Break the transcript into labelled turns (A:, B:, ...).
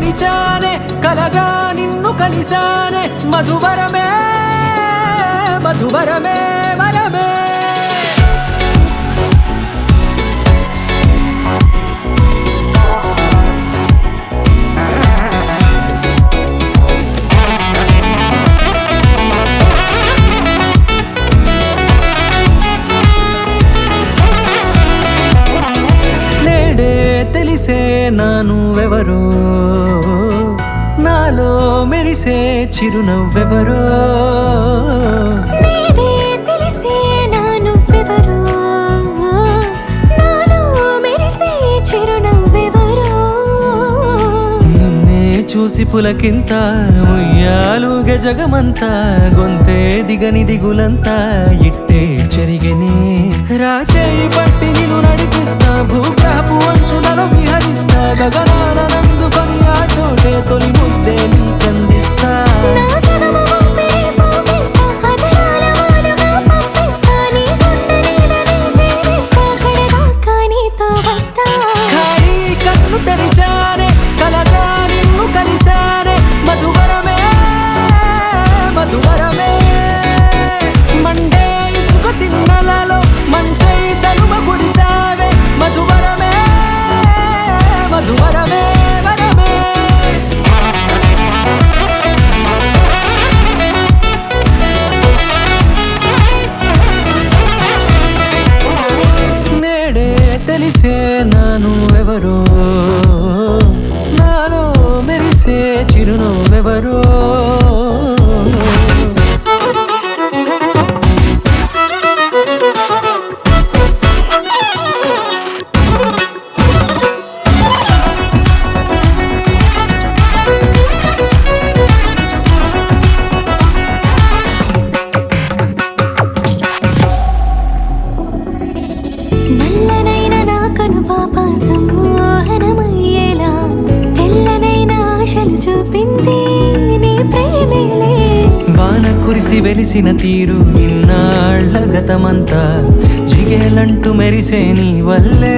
A: తెరిచానే కలగా నిన్ను కలిసానే మధువరమే మధువరమే వరమే తెలిసే నానువెవరో నాలో మెరిసే చిరునవ్వెవరో
B: నేడే తెలిసే నానువెవరో నాలో మెరిసే చిరునవ్వెవరో
A: నిన్నే చూసి పులకింత ఉయ్యాలుగే జగమంతా గొంతే దిగని దిగులంతా ఇట్టే చెరిగెనే రాచేయి పట్టి నిన్ను నడిపిస్తా భూగ్రహపు అంచులలో విహరిస్తా గగనాల నందుకొని ఆ చోటే తొలి ముద్దే నీకందిస్తా
B: నా సగము ఊపిరి పోగేస్తా అదరాల వాలుగా పంపిస్తా నీ గుండె నీడనే జీవిస్తా కడదాకా నీతో వస్తా
A: ఖాళీ కన్ను తెరిచానే కలగా నిన్ను కలిసానే మధువరమే మధువరమే మండే ఇసుక తిన్నలలో మంచై చలువ కురిసావే మధువరమే మధువరమే వరమే నేడే తెలిసే నానువెవరో నాలో మెరిసే చిరునవ్వెవరో
B: నల్లనైన నా కనుపాప సమ్మోహనమయ్యేలా తెల్లనైన ఆశలు చూపింది నీ ప్రేమేలే
A: వాన కురిసి వెలిసిన తీరు ఇన్నాళ్ల గతమంతా జిగేలంటూ మెరిసే నీ వల్లే